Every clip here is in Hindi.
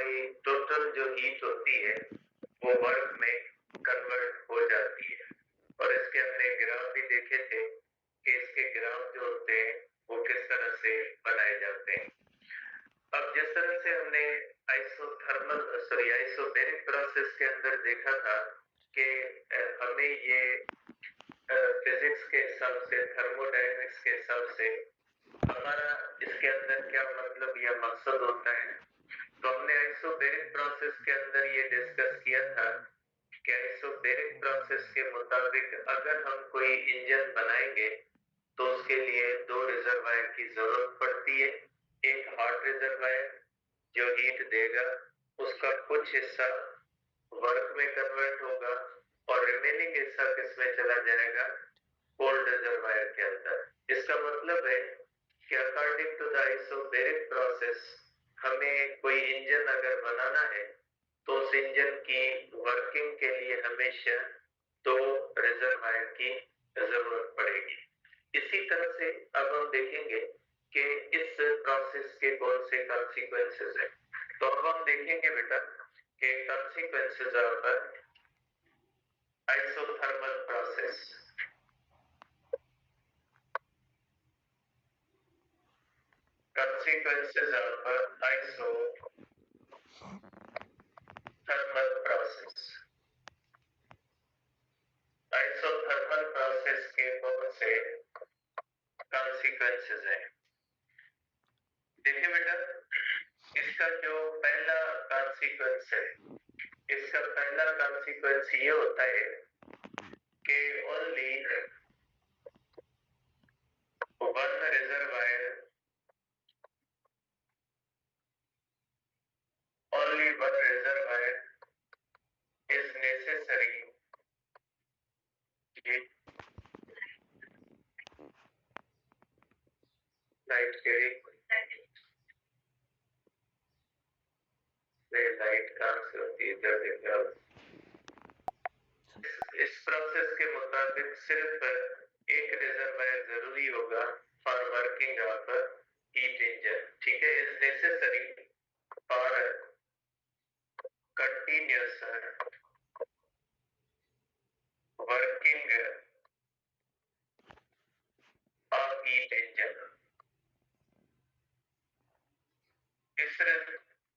कोई टोटल जो हीट होती है वो वर्क में कन्वर्ट हो जाती है। और इसके हमने ग्राफ भी देखे थे कि इसके ग्राफ जो होते हैं वो किस तरह से बनाए जाते हैं। अब जिस तरह से हमने आइसोबैरिक प्रोसेस के अंदर देखा था कि हमें ये फिजिक्स के हिसाब से, थर्मोडायनेमिक्स के हिसाब से हमारा इसके अंदर क्या मतलब या मकसद होता है, तो हमने आइसोबैरिक प्रोसेस के अंदर ये डिस्कस किया था कि आइसोबैरिक प्रोसेस के मुताबिक अगर हम कोई इंजन बनाएंगे तो उसके लिए दो रिजर्वायर की जरूरत पड़ती है। एक हॉट रिजर्वायर जो हीट देगा, उसका कुछ हिस्सा वर्क में कन्वर्ट होगा और रिमेनिंग हिस्सा किसमें चला जाएगा, कोल्ड रिजर्वायर के अंदर। इसका मतलब है कि according to the isobaric process हमें कोई इंजन अगर बनाना है तो उस इंजन की वर्किंग के लिए हमेशा दो रिजर्वायर की जरूरत पड़ेगी। इसी तरह से अब हम देखेंगे कि इस प्रोसेस के कौन से कॉन्सिक्वेंसेस हैं। तो अब हम देखेंगे बेटा कि consequences of isothermal process. Consequences of isothermal process। Isothermal process के कौन से कॉन्सिक्वेंसेस हैं? देखिए बेटा, इसका जो पहला कॉन्सिक्वेंस है, इसका पहला कॉन्सिक्वेंस ये होता है कि only one reservoir is necessary light कहाँ से होती है? इस प्रोसेस के मुताबिक सिर्फ एक रिजर्वायर जरूरी होगा for working of heat engine. ठीक है, is necessary for continuous working of heat engine.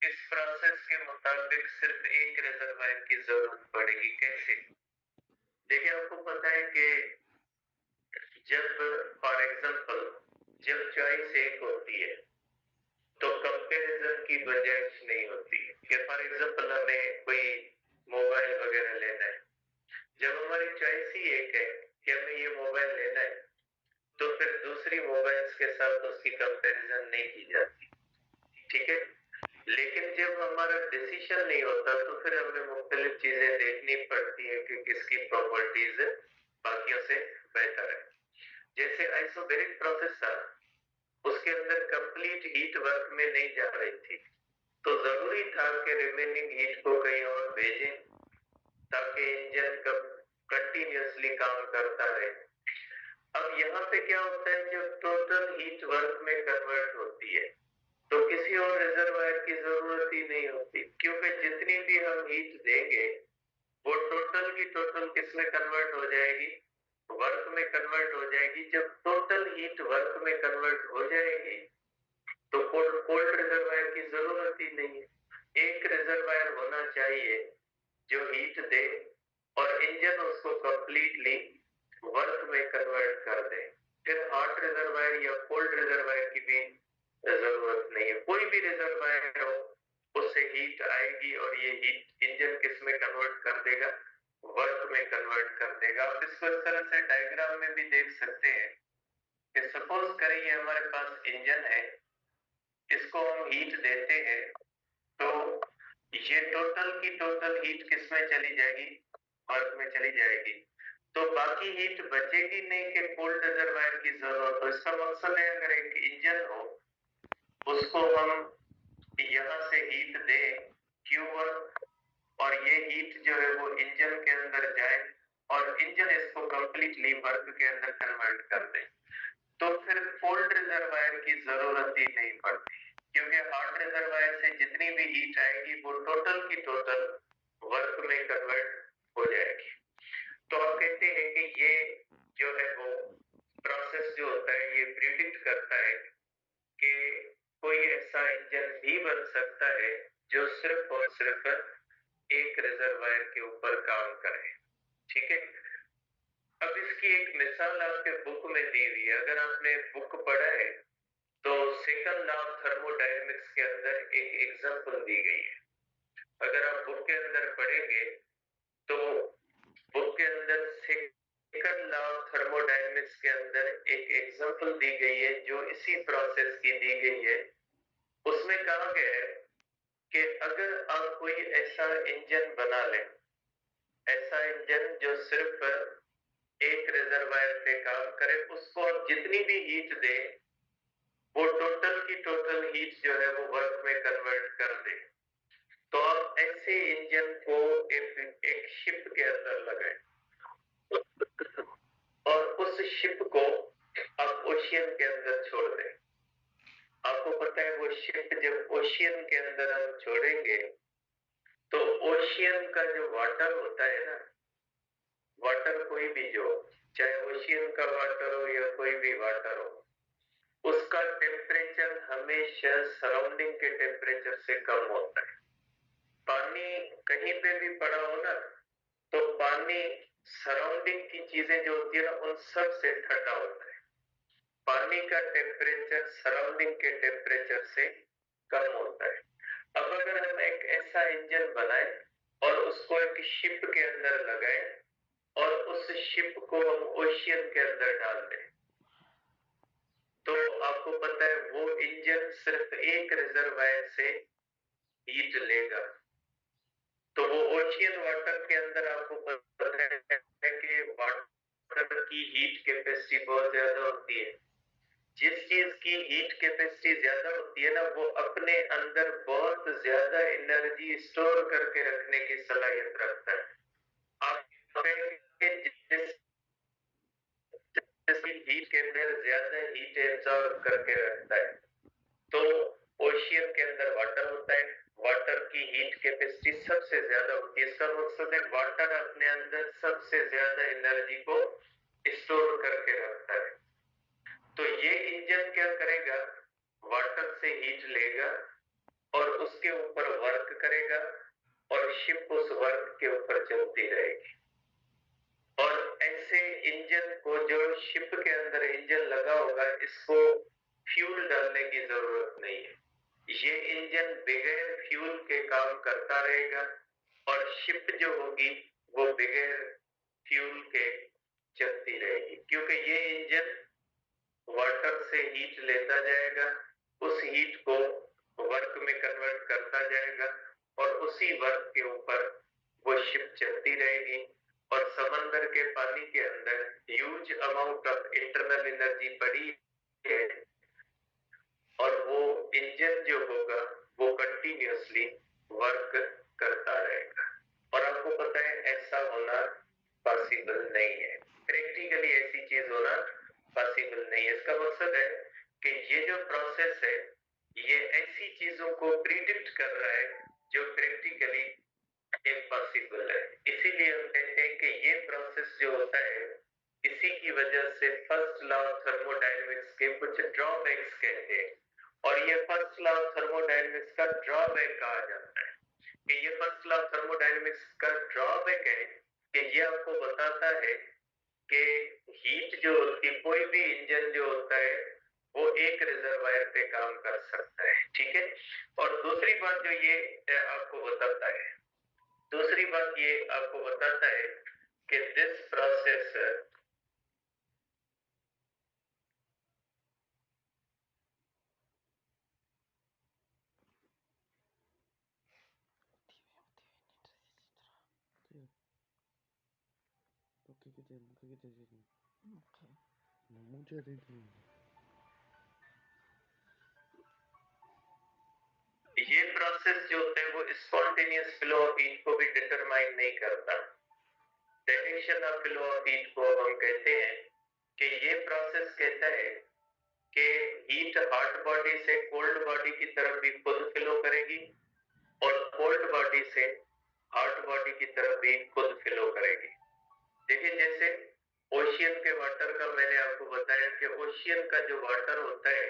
इस प्रोसेस के मुताबिक सिर्फ एक रिजर्वायर की जरूरत पड़ेगी। कैसे? देखिए, आपको पता है कि जब फॉर एग्जांपल जब चॉइस एक होती है तो कंपैरिजन की गुंजाइश नहीं होती कि फॉर एग्जांपल हमें कोई मोबाइल वगैरह लेना है। जब हमारी चॉइस ही एक है कि हमें ये मोबाइल लेना है तो फिर दूसरी मोबाइल्स के साथ उसकी कंपैरिजन नहीं की जाती। ठीक है, लेकिन जब हमारा डिसीजन नहीं होता तो फिर हमें मुख्तलिफ चीजें देखनी पड़ती है कि किसकी प्रॉपर्टीज बाकियों से बेहतर है। जैसे आइसोबैरिक प्रोसेस था, उसके अंदर कंप्लीट हीट वर्क में नहीं जा रही थी, तो जरूरी था कि रिमेनिंग हीट को कहीं और भेजें ताकि इंजन कंटिन्यूअसली काम करता रहे। अब यहाँ पे क्या होता है, जब टोटल हीट वर्क में कन्वर्ट होती है तो किसी और रिजर्वायर की जरूरत ही नहीं होती, क्योंकि जितनी भी हम हीट देंगे वो टोटल की टोटल किसमें कन्वर्ट हो जाएगी, वर्क में कन्वर्ट हो जाएगी। जब टोटल हीट वर्क में कन्वर्ट हो जाएगी तो कोल्ड रिजर्वायर की जरूरत ही नहीं है। एक रिजर्वायर होना चाहिए जो हीट दे और इंजन उसको कंप्लीटली वर्क में कन्वर्ट कर दे। फिर हॉट रिजर्वायर या कोल्ड रिजर्वायर की भी जरूरत नहीं है। कोई भी रिजर्वायर हो उससे हीट आएगी और ये हीट इंजन किस में कन्वर्ट कर देगा, वर्क में कन्वर्ट कर देगा। आप इसको इस तरह से डायग्राम में भी देख सकते हैं कि सपोज करें ये हमारे पास इंजन है, इसको हम हीट देते हैं तो ये टोटल की टोटल हीट किस में चली जाएगी, वर्क में चली जाएगी। तो बाकी हीट बचेगी नहीं कि कोल्ड रिजर्वायर की जरूरत हो। इसका मकसद है अगर एक इंजन हो उसको हम यहाँ से हीट दें Q1 और ये हीट जो है वो इंजन के अंदर जाए और इंजन इसको कंप्लीटली वर्क के अंदर कन्वर्ट कर दे, तो फिर कोल्ड रिजर्वायर की जरूरत ही नहीं पड़ती। क्योंकि हार्ट रिजर्वायर से जितनी भी हीट आएगी वो टोटल की टोटल वर्क में कन्वर्ट हो जाएगी। तो आप कहते हैं कि ये जो है वो प्रोसेस जो होता है ये प्रिडिक्ट करता है कि कोई ऐसा इंजन भी बन सकता है जो सिर्फ और सिर्फ एक रिजर्वायर के ऊपर काम करे। ठीक है, अब इसकी एक मिसाल आपके बुक में दी हुई है। अगर आपने बुक पढ़ा है तो सेकंड लॉ ऑफ थर्मोडायनेमिक्स के अंदर एक एग्जांपल दी गई है। अगर आप बुक के अंदर पढ़ेंगे तो बुक के अंदर सेकंड लॉ ऑफ थर्मोडायनेमिक्स के अंदर एक एग्जांपल दी गई है जो इसी प्रोसेस की दी गई है। उसमें कहा गया है कि अगर आप कोई ऐसा इंजन बना लें, ऐसा इंजन जो सिर्फ एक रिजर्वायर पे काम करे, उसको आप जितनी भी हीट दे वो टोटल की टोटल हीट जो है वो वर्क में कन्वर्ट कर दे। तो आप ऐसे इंजन को एक शिप के अंदर लगाए और उस शिप को आप ओशियन के अंदर छोड़ दें। आपको पता है वो शिप जब ओशियन के अंदर हम छोड़ेंगे तो ओशियन का जो वाटर होता है ना, वाटर कोई भी जो, चाहे ओशियन का वाटर हो या कोई भी वाटर हो, उसका टेम्परेचर हमेशा सराउंडिंग के टेम्परेचर से कम होता है। पानी कहीं पे भी पड़ा हो ना तो पानी सराउंडिंग की चीजें जो होती है ना उन सब से ठंडा होता है। पानी का टेम्परेचर सराउंडिंग के टेम्परेचर से कम होता है। अब अगर हम एक ऐसा इंजन बनाए और उसको एक शिप के अंदर लगाए और उस शिप को हम ओशियन के अंदर डाल दें, तो आपको पता है वो इंजन सिर्फ एक रिजर्वायर से हीट लेगा। तो वो ओशियन वाटर के अंदर आपको पता है कि वाटर की हीट कैपेसिटी बहुत ज्यादा होती है। जिस चीज की हीट कैपेसिटी ज्यादा होती है ना वो अपने अंदर बहुत ज्यादा एनर्जी स्टोर करके रखने की सलाहियत रखता है। आप जिस हीट के अंदर ज्यादा हीट एब्जॉर्ब करके रखता है, तो ओशियन के अंदर वाटर होता है, वाटर की हीट कैपेसिटी सबसे ज्यादा होती है। इसका मकसद है वाटर अपने अंदर सबसे ज्यादा एनर्जी को स्टोर करके रखता है। तो ये इंजन क्या करेगा, वाटर से हीट लेगा और उसके ऊपर वर्क करेगा और शिप उस वर्क के ऊपर चलती रहेगी। और ऐसे इंजन को जो शिप के अंदर इंजन लगा होगा इसको फ्यूल डालने की जरूरत नहीं है। ये इंजन बगैर फ्यूल के काम करता रहेगा और शिप जो होगी वो बगैर फ्यूल के चलती रहेगी, क्योंकि ये इंजन वाटर से हीट लेता जाएगा, उस हीट को वर्क में कन्वर्ट करता जाएगा और उसी वर्क के ऊपर वो शिप चलती रहेगी। और समंदर के पानी के अंदर huge amount of internal energy पड़ी है और वो इंजन जो होगा वो कंटिन्यूअसली वर्क करता रहेगा। और आपको पता है ऐसा होना पॉसिबल नहीं है, प्रैक्टिकली ऐसी चीज होना पॉसिबल नहीं है। इसका मकसद है कि ये जो प्रोसेस है ये ऐसी चीजों को प्रिडिक्ट कर रहा है जो प्रैक्टिकली इम्पॉसिबल है। इसीलिए हम कहते हैं कि ये प्रोसेस जो होता है इसी की वजह से फर्स्ट लॉ ऑफ थर्मोडायनेमिक्स के कुछ ड्रॉबैक्स कहते हैं। और ये फर्स्ट लॉ ऑफ थर्मोडायनेमिक्स का ड्रॉबैक कहा जाता है कि ये फर्स्ट लॉ ऑफ थर्मोडायनेमिक्स का ड्रॉबैक है कि ये आपको बताता है कि हीट जो होती, कोई भी इंजन जो होता है वो एक रिजर्वायर पे काम कर सकता है। ठीक है, और दूसरी बात जो ये आपको बताता है, दूसरी बात ये आपको बताता है कि दिस प्रोसेस ये प्रोसेस जो होता है वो स्पॉन्टेनियस फ्लो ऑफ हीट को भी डिटरमाइन नहीं करता। Direction of flow of heat को हम कहते हैं कि ये प्रोसेस कहता है कि हीट हॉट बॉडी से कोल्ड बॉडी की तरफ भी खुद फ्लो करेगी और कोल्ड बॉडी से हॉट बॉडी की तरफ भी खुद फ्लो करेगी। देखिए जैसे ओशियन के वाटर का मैंने आपको बताया कि ओशियन का जो वाटर होता है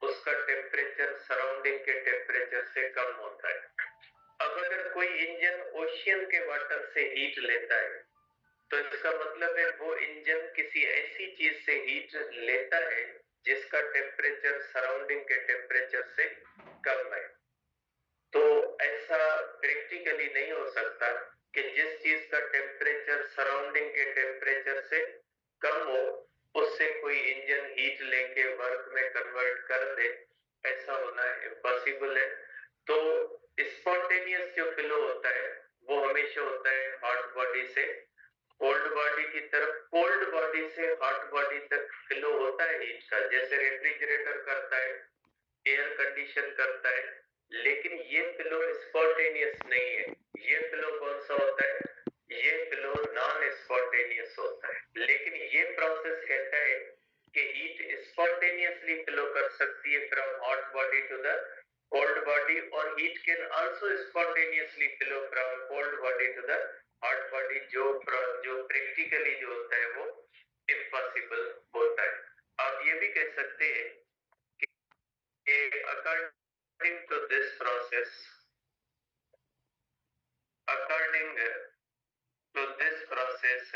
उसका टेम्परेचर सराउंडिंग के टेम्परेचर से कम होता है। अब अगर कोई इंजन ओशियन के वाटर से हीट लेता है तो इसका मतलब है वो इंजन किसी ऐसी चीज से हीट लेता है जिसका टेम्परेचर सराउंडिंग के टेम्परेचर से कम है। तो ऐसा प्रैक्टिकली नहीं हो सकता कि जिस चीज का टेम्परेचर सराउंडिंग के टेम्परेचर से कम हो उससे कोई इंजन हीट लेके वर्क में कन्वर्ट कर दे, ऐसा होना इम्पॉसिबल है। तो स्पॉन्टेनियस जो फ्लो होता है वो हमेशा होता है हॉट बॉडी से कोल्ड बॉडी की तरफ, कोल्ड बॉडी से हॉट बॉडी तक फ्लो होता है हीट का, जैसे रेफ्रिजरेटर करता है, एयर कंडीशन करता है, लेकिन ये फ्लो स्पॉन्टेनियस नहीं है। ये फ्लो कौन सा होता है? ये फ्लो नॉन स्पॉन्टेनियस होता है। लेकिन ये प्रोसेस कहता है कि हीट स्पॉन्टेनियसली फ्लो कर सकती है from hot body to the cold body और heat can also spontaneously flow from cold body to the hot body, जो प्रैक्टिकली जो होता है वो इम्पॉसिबल होता है। आप ये भी कह सकते हैं according to this process, according to this process,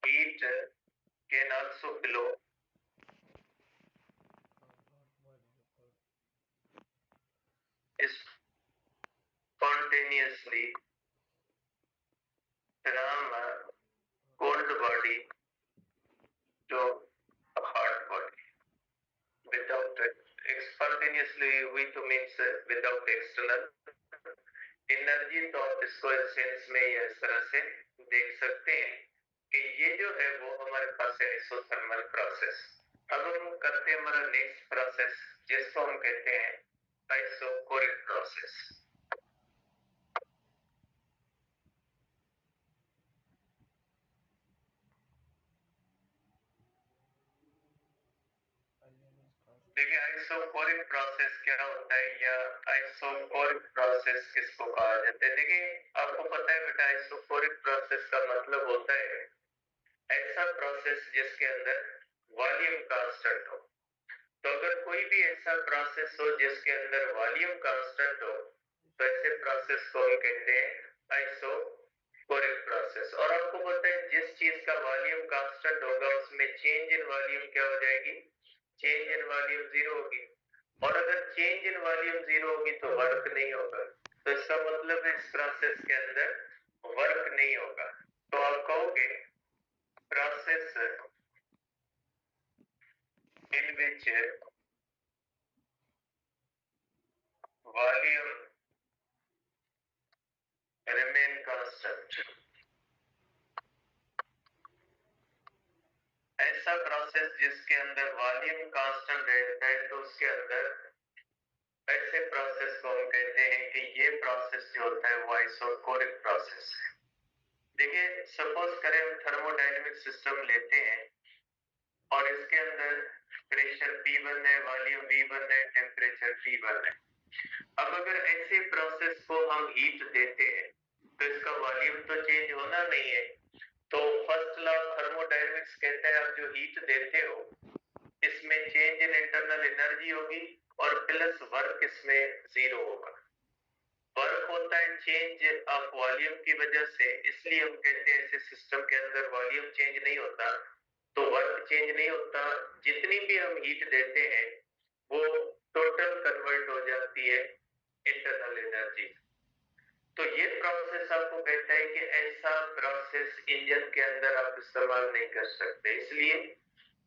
heat can also flow spontaneously from cold body to a hot body without spontaneously we to means without external energy. तो आप इसको सेंस में इस तरह से देख सकते हैं कि ये जो है वो हमारे पास है आइसोथर्मल प्रोसेस। अब हम करते हैं हमारा नेक्स्ट प्रोसेस जिसको हम कहते हैं आइसोकोरिक प्रोसेस। देखिए आइसोकोरिक प्रोसेस क्या होता है या आइसोकोरिक प्रोसेस किसको कहा जाता है? देखिए आपको पता है बेटा आइसोकोरिक प्रोसेस का मतलब होता है ऐसा प्रोसेस जिसके अंदर वॉल्यूम कांस्टेंट हो। तो अगर कोई भी ऐसा प्रोसेस हो जिसके अंदर वॉल्यूम कांस्टेंट हो तो ऐसे प्रोसेस को हम कहते हैं आइसोकोरिक प्रोसेस। और आपको पता है जिस चीज का वॉल्यूम कांस्टेंट होगा उसमें चेंज इन वॉल्यूम क्या हो जाएगी? चेंज इन वॉल्यूम जीरो होगी। और अगर चेंज इन वॉल्यूम जीरो होगी तो वर्क नहीं होगा। तो इसका मतलब है इस प्रोसेस के अंदर वर्क नहीं होगा। तो आप कहोगे process in which volume remain constant, ऐसा प्रोसेस जिसके अंदर वॉल्यूम कांस्टेंट रहता है तो उसके अंदर ऐसे प्रोसेस को हम कहते हैं कि ये प्रोसेस जो होता है वो आइसोकोरिक प्रोसेस है। देखिए सपोज करें हम थर्मोडायनेमिक सिस्टम लेते हैं और इसके अंदर प्रेशर P1 है, वॉल्यूम V1 है, टेम्परेचर T1 है। अब अगर ऐसे प्रोसेस को हम हीट देते हैं तो इसका वॉल्यूम तो चेंज होना नहीं है। तो फर्स्ट लॉ ऑफ थर्मोडायनेमिक्स कहता है आप जो हीट देते हो इसमें चेंज इन इंटरनल एनर्जी होगी और प्लस वर्क इसमें जीरो होगा। वर्क होता है चेंज ऑफ वॉल्यूम की वजह से, इसलिए हम कहते हैं ऐसे सिस्टम के अंदर वॉल्यूम चेंज नहीं होता तो वर्क चेंज नहीं होता। जितनी भी हम हीट देते हैं वो टोटल कन्वर्ट हो जाती है इंटरनल एनर्जी। तो ये प्रोसेस आपको कहता है कि ऐसा प्रोसेस इंजन के अंदर आप इस्तेमाल नहीं कर सकते, इसलिए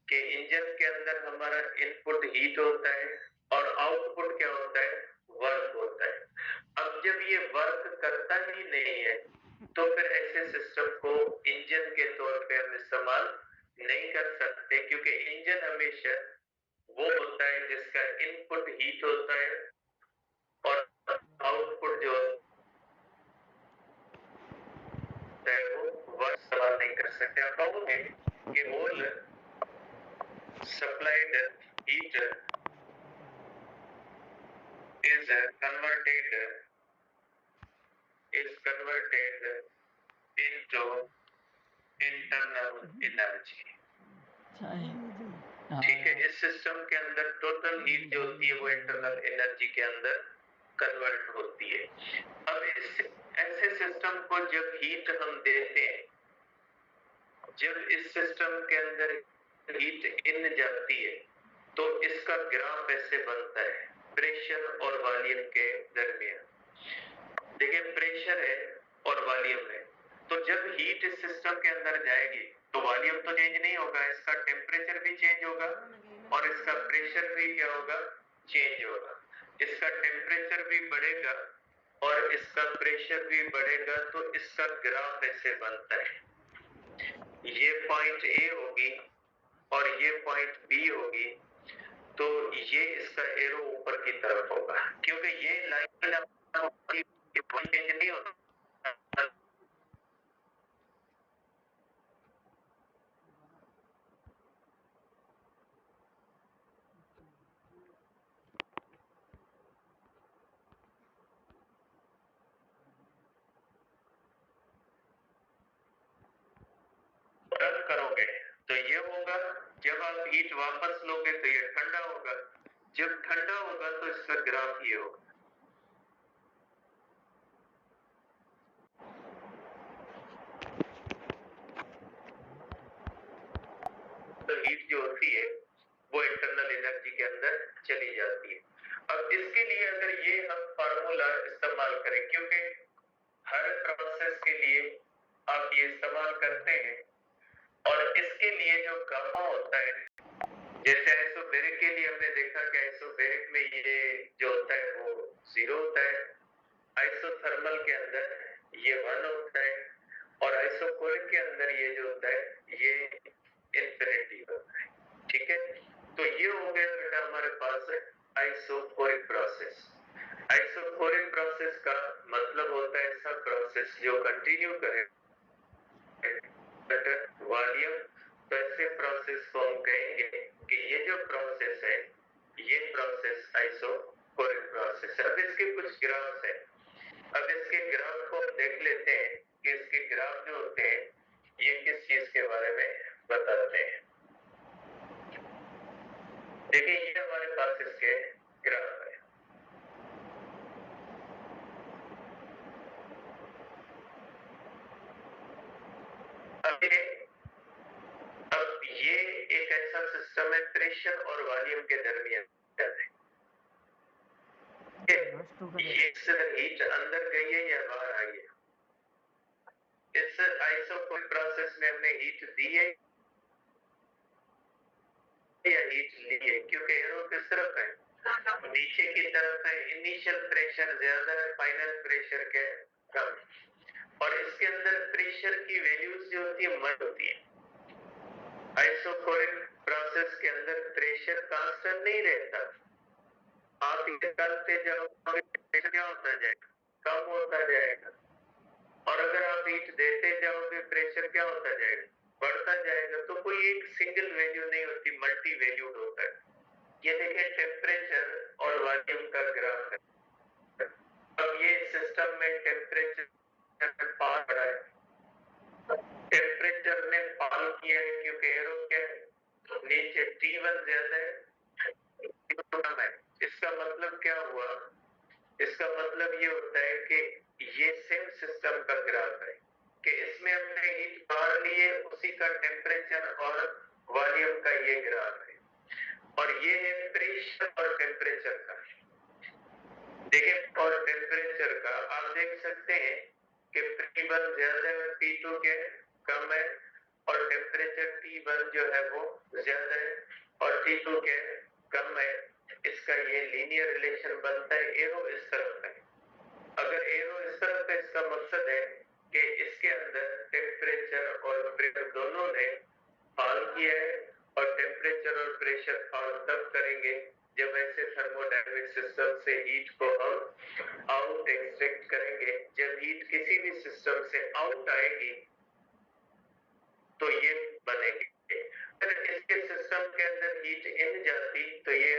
कि इंजन के अंदर हमारा इनपुट हीट होता है और आउटपुट क्या होता है? वर्क होता है। अब जब ये वर्क करता ही नहीं है तो फिर ऐसे सिस्टम को इंजन के तौर पे हम इस्तेमाल नहीं कर सकते, क्योंकि इंजन हमेशा वो होता है जिसका इनपुट हीट होता है और आउटपुट जो होता है वो वर्क इस्तेमाल नहीं कर सकते। आप कहोगे जो इंटरनल एनर्जी, ठीक है, इस सिस्टम के अंदर टोटल हीट जो होती है वो इंटरनल एनर्जी के अंदर कन्वर्ट होती है। अब इस ऐसे सिस्टम को जब हीट हम देते हैं, जब इस सिस्टम के अंदर हीट इन जाती है तो इसका ग्राफ ऐसे बनता है प्रेशर और वॉल्यूम के दरमियान। देखिए प्रेशर है और वॉल्यूम है, तो जब हीट इस सिस्टम के अंदर जाएगी तो वॉल्यूम तो चेंज नहीं होगा, इसका टेम्परेचर भी चेंज होगा और इसका प्रेशर भी क्या होगा, चेंज होगा। इसका टेम्परेचर भी बढ़ेगा और इसका प्रेशर भी बढ़ेगा, तो इसका ग्राफ ऐसे बनता है। ये पॉइंट ए होगी और ये पॉइंट बी होगी, तो ये इसका एरो ऊपर की तरफ होगा, क्योंकि ये लाइन चेंज नहीं होता। टर्न करोगे तो ये होगा, जब आप हीट वापस लोगे तो ये ठंडा होगा, जब ठंडा होगा तो इसका ग्राफ ये होगा। तो हीट जो होती है वो इंटरनल एनर्जी के अंदर चली जाती है। अब इसके लिए अगर ये हम फार्मूला इस्तेमाल करें, क्योंकि हर प्रोसेस के लिए आप ये इस्तेमाल करते हैं, और इसके लिए जो गामा होता है, जैसे आइसोबैरिक के लिए हमने देखा कि आइसोबैरिक में ये जो होता है वो 0 होता है, आइसोथर्मल के अंदर ये 1 होता है, और आइसोकोरिक के अंदर ये जो होता है ये इंफिनिटी होता है। ठीक है, तो ये हो गया बेटा हमारे पास आइसोकोरिक प्रोसेस। आइसोकोरिक प्रोसेस का मतलब होता है ऐसा प्रोसेस जो कंटिन्यू करे वॉल्यूम। तो ऐसे प्रोसेस को हम कहेंगे कि ये जो प्रोसेस है ये प्रोसेस आइसोकोरिक प्रोसेस है। अब इसके कुछ ग्राफ्स हैं, अब इसके ग्राफ को देख लेते हैं कि इसके ग्राफ जो होते हैं ये किस चीज के बारे में बताते हैं। देखिए ये हमारे पास इसके ग्राफ है। अब ये एक ऐसा सिस्टम है प्रेशर और वॉल्यूम के दरमियान है। ये हीट अंदर गई है या बाहर आई है? इस आइसोकोरिक प्रोसेस में हमने हीट दी है या हीट ली है? क्योंकि एरो किस तरफ है, नीचे की तरफ है। इनिशियल प्रेशर ज्यादा है, फाइनल प्रेशर के कम, और इसके अंदर प्रेशर की वैल्यूज जो होती है मर होती है। आइसोकोरिक प्रोसेस के अंदर प्रेशर कांस्टेंट नहीं रहता, आप निकालते जाओगे प्रेशर क्या होता जाएगा, कम होता जाएगा, और अगर आप हीट देते जाओगे प्रेशर क्या होता जाएगा, बढ़ता जाएगा। तो कोई एक सिंगल वैल्यू नहीं होती, मल्टी वैल्यूड होता है। ये देखिए टेम्परेचर और वॉल्यूम का ग्राफ है। अब ये सिस्टम में टेम्परेचर फॉल हो रहा है, टेम्परेचर ने फॉल किया है क्योंकि एरो के नीचे T1 ज्यादा है, T2 कम है। इसका मतलब क्या हुआ, इसका मतलब ये होता है कि ये सेम सिस्टम का ग्राफ है कि इसमें हमने हीट बाहर ली है, उसी का टेम्परेचर और वॉल्यूम का ये ग्राफ है, और ये है प्रेशर और टेम्परेचर का। देखिए और टेम्परेचर का आप देख सकते हैं कि T1 ज्यादा है, T2 के कम है, और टेम्परेचर T1 जो है वो ज्यादा है और T2 के कम है। इसका ये लीनियर रिलेशन बनता है, एरो इस तरफ है। अगर एरो इस तरफ है इसका मकसद है कि इसके अंदर टेम्परेचर और प्रेशर दोनों ने फॉल किया है, और टेम्परेचर और प्रेशर फॉल तब करेंगे जब ऐसे थर्मोडायनेमिक सिस्टम से हीट को हम आउट एक्सट्रैक्ट करेंगे। जब हीट किसी भी सिस्टम से आउट आएगी तो ये बनेगी। अगर इसके सिस्टम के अंदर हीट इन जाती तो ये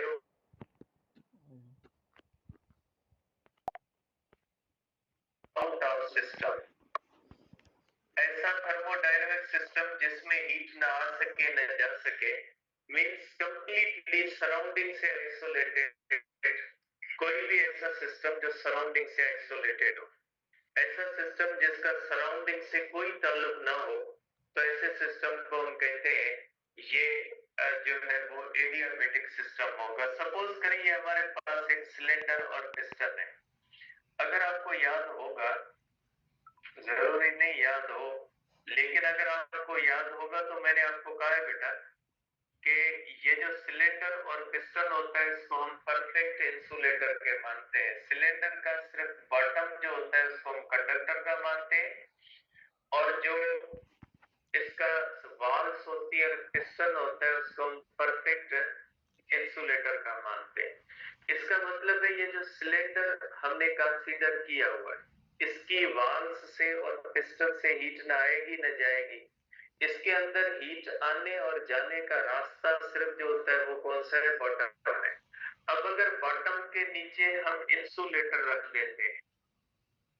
आउट ऑफ सिस्टम। ऐसा सराउंडिंग से आइसोलेटेड, कोई भी ऐसा सिस्टम जो सराउंडिंग से आइसोलेटेड हो, ऐसा सिस्टम जिसका सराउंडिंग से कोई ताल्लुक ना हो, तो ऐसे सिस्टम को हम कहते हैं ये जो है वो एडियाबेटिक सिस्टम होगा। सपोज करिए हमारे पास एक सिलेंडर और पिस्टन है। अगर आपको याद होगा, जरूरी नहीं याद हो, लेकिन अगर आपको याद होगा तो मैंने आपको कहा है बेटा कि ये जो सिलेंडर और पिस्टन होता है इसको हम परफेक्ट इंसुलेटर के मानते हैं। सिलेंडर का सिर्फ बॉटम जो होता है उसको हम कंडक्टर का मानते हैं, और जो इसका वाल्स होती है, पिस्टन होता है, उसको हम परफेक्ट इंसुलेटर का मानते हैं। इसका मतलब है ये जो सिलेंडर हमने कंसीडर किया हुआ है, इसकी वाल्स से और पिस्टन से हीट ना आएगी न जाएगी। इसके अंदर हीट आने और जाने का रास्ता सिर्फ जो होता है वो कौन सा है? बॉटम है। अब अगर बॉटम के नीचे हम इंसुलेटर रख लेते हैं,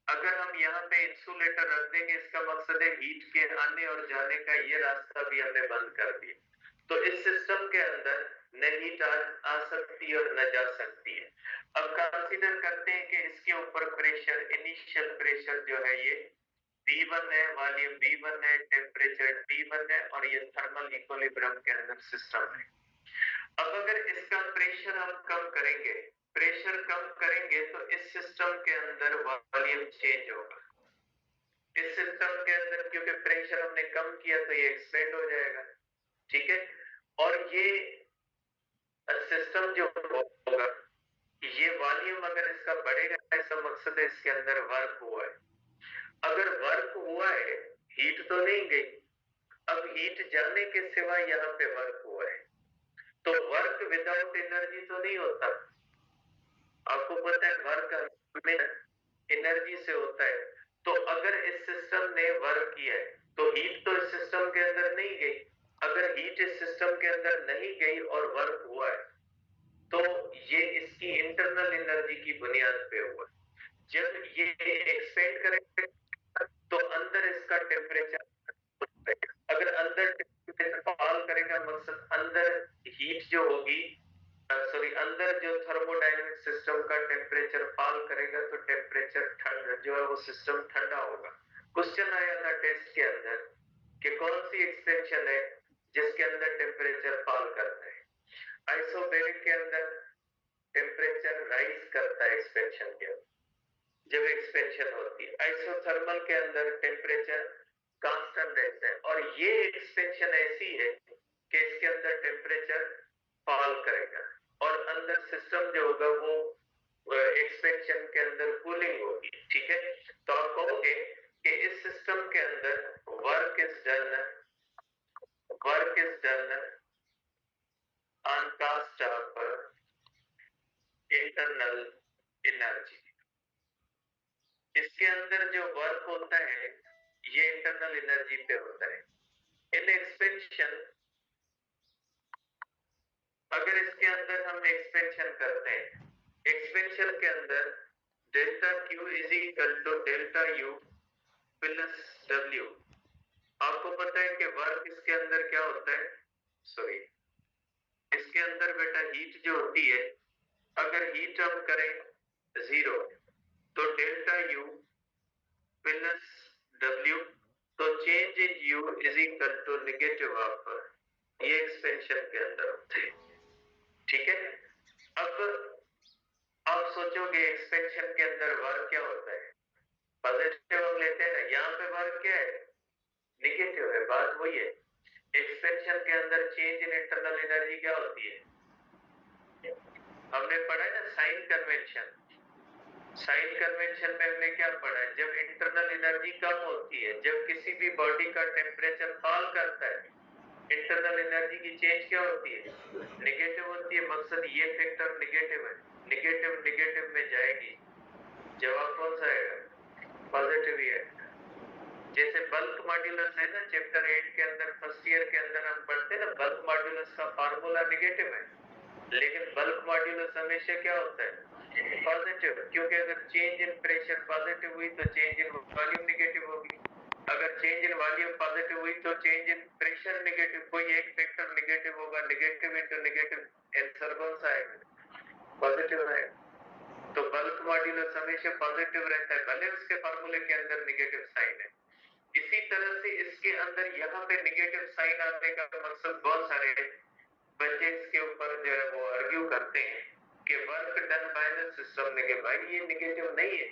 अगर हम यहाँ पे इंसुलेटर रख देंगे, इसका मकसद है हीट के आने और जाने का ये रास्ता भी हमने बंद कर दिया। तो इस सिस्टम के अंदर न हीट आ सकती है और न जा सकती है। अब कंसीडर करते हैं कि इसके ऊपर प्रेशर, इनिशियल प्रेशर जो है ये P1 है, वॉल्यूम V1 है, टेम्परेचर T1 है, और ये थर्मल इक्विलिब्रियम के अंदर सिस्टम है। अब अगर इसका प्रेशर हम कम करेंगे, प्रेशर कम करेंगे तो इस सिस्टम के अंदर वॉल्यूम चेंज होगा। इस सिस्टम के अंदर क्योंकि प्रेशर हमने कम किया तो ये एक्सपेंड हो जाएगा, ठीक है। और ये सिस्टम जो होगा, ये वॉल्यूम अगर इसका बढ़ेगा, इसका मकसद है इसके अंदर वर्क हुआ है। अगर वर्क हुआ है, हीट तो नहीं गई, अब हीट जाने के सिवा यहाँ पे वर्क हुआ है, तो वर्क विदाउट एनर्जी तो नहीं होता। आपको पता है वर्क हमें एनर्जी से होता है। तो अगर इस सिस्टम ने वर्क किया है तो हीट तो इस सिस्टम के अंदर नहीं गई। अगर हीट इस सिस्टम के अंदर नहीं गई और वर्क हुआ है तो ये इसकी इंटरनल एनर्जी की बुनियाद पे हुआ। जब ये एक्सपेंड करेगा तो अंदर इसका टेम्परेचर, अगर अंदर टेम्परेचर फॉल करेगा, मकसद अंदर हीट जो होगी, सॉरी अंदर जो थर्मोडायनेमिक सिस्टम का टेम्परेचर फॉल करेगा तो टेम्परेचर ठंड जो है वो सिस्टम ठंडा होगा। क्वेश्चन आया था टेस्ट के अंदर कि कौन सी एक्सपेंशन है जिसके अंदर टेम्परेचर फॉल करता है? आइसोबैरिक के अंदर टेम्परेचर राइज करता है एक्सपेंशन के अंदर जब एक्सपेंशन होती है। आइसोथर्मल के अंदर टेम्परेचर कांस्टेंट रहता है, और ये एक्सपेंशन ऐसी है कि इसके अंदर टेम्परेचर फॉल करेगा और अंदर सिस्टम जो होगा वो एक्सपेंशन के अंदर कूलिंग होगी, ठीक है। तो आप कहोगे कि इस सिस्टम के अंदर work is done on caste of internal energy. इसके अंदर जो वर्क होता है ये इंटरनल एनर्जी पे होता है। इन एक्सपेंशन, अगर इसके अंदर हम एक्सपेंशन करते हैं, एक्सपेंशन के अंदर delta Q is equal to delta U plus W। आपको पता है कि वर्क इसके अंदर क्या होता है, सॉरी इसके अंदर बेटा हीट जो होती है, अगर हीट हम करें 0 तो डेल्टा U प्लस W, तो change in U is equal to negative of, ये एक्सपेंशन के अंदर होते हैं, ठीक है। अब आप सोचोगे एक्सपेंशन के अंदर वर्क क्या होता है? पॉजिटिव हम लेते हैं ना, यहाँ पे वर्क क्या है? नेगेटिव है। बात वही है, एक्सपेंशन के अंदर चेंज इन इंटरनल एनर्जी क्या होती है? हमने पढ़ा है ना साइन कन्वेंशन। साइन कन्वेंशन में हमने क्या पढ़ा है? जब इंटरनल एनर्जी कम होती है, जब किसी भी बॉडी का टेम्परेचर फॉल करता है, इंटरनल एनर्जी की चेंज क्या होती है? नेगेटिव होती है। मकसद ये फैक्टर नेगेटिव है, नेगेटिव नेगेटिव में जाएगी, जवाब कौन सा आएगा? पॉजिटिव ही है। जैसे बल्क मॉड्यूलस है ना, चैप्टर 8 के अंदर फर्स्ट ईयर के अंदर हम पढ़ते हैं ना, बल्क मॉड्यूलस का फार्मूला नेगेटिव है, लेकिन बल्क मॉड्यूलस हमेशा क्या होता है? पॉजिटिव, क्योंकि अगर चेंज इन प्रेशर पॉजिटिव हुई तो चेंज इन वॉल्यूम नेगेटिव होगी। अगर चेंज इन वॉल्यूम पॉजिटिव हुई तो चेंज इन प्रेशर नेगेटिव, कोई एक फैक्टर नेगेटिव होगा, नेगेटिव इंटू नेगेटिव आंसर कौन सा आएगा? पॉजिटिव आएगा। तो बल्क मॉड्यूलस हमेशा पॉजिटिव रहता है, भले उसके फार्मूले के अंदर नेगेटिव साइन है। इसी तरह से इसके अंदर यहाँ पे नेगेटिव साइन आने का मकसद, बहुत सारे बच्चे इसके ऊपर जो है वो आर्ग्यू करते हैं कि work done by the system ने, कि भाई ये नेगेटिव नहीं है,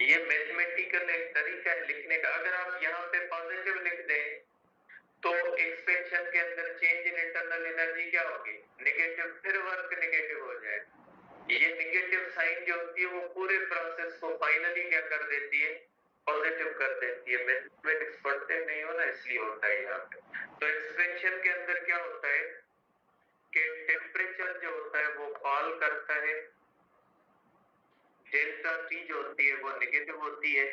ये मैथमेटिकल एक तरीका है लिखने का। अगर आप यहाँ पे पॉजिटिव लिख दें तो एक्सपेंशन के अंदर चेंज इन इंटरनल एनर्जी क्या होगी? नेगेटिव, फिर वर्क नेगेटिव हो जाएगा। ये नेगेटिव साइन जो होती है वो पूरे प्रोसेस को फाइनली क्या कर देती है? पॉजिटिव कर देती है। मैथमेटिक्स पढ़ते नहीं हो ना, इसलिए होता है यहाँ पे। तो एक्सपेंशन के अंदर क्या होता है कि टेम्परेचर जो होता है वो फॉल करता है, डेल्टा टी जो होती है वो नेगेटिव होती है,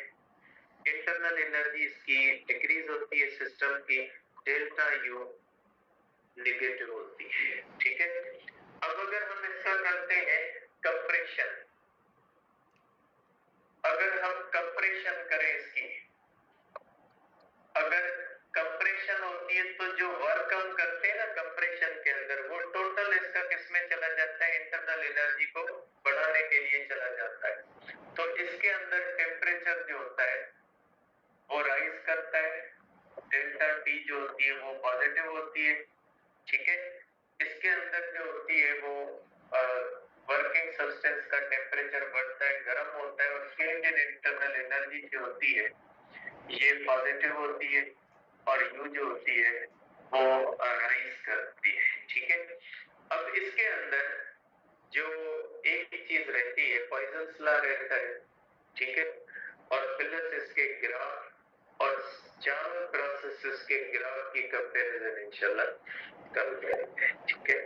इंटरनल एनर्जी इसकी डिक्रीज होती है सिस्टम की, डेल्टा यू नेगेटिव होती है। ठीक है, अब अगर हम इसका करते हैं कंप्रेशन, अगर हम कंप्रेशन करें इसकी, अगर कंप्रेशन होती है तो जो वर्क हम करते हैं ना कंप्रेशन के अंदर, वो टोटल इसका किसमें चला जाता है? इंटरनल एनर्जी को बढ़ाने के लिए चला जाता है। तो इसके अंदर टेम्परेचर जो होता है वो राइज करता है, डेल्टा टी जो होती है वो पॉजिटिव होती है। ठीक है, इसके अंदर जो होती है वो वर्किंग सब्सटेंस का टेम्परेचर बढ़ता है, गर्म होता है, और चेंज इन इंटरनल एनर्जी जो होती है ये पॉजिटिव होती है, और यू जो होती है वो राइज करती है। ठीक है, अब इसके अंदर जो एक ही चीज रहती है, पॉइजन्स लॉ रहता है। ठीक है, और प्लस इसके ग्राफ और चारों प्रोसेसेस के ग्राफ की कंपैरिजन इंशाल्लाह कल करेंगे। ठीक है,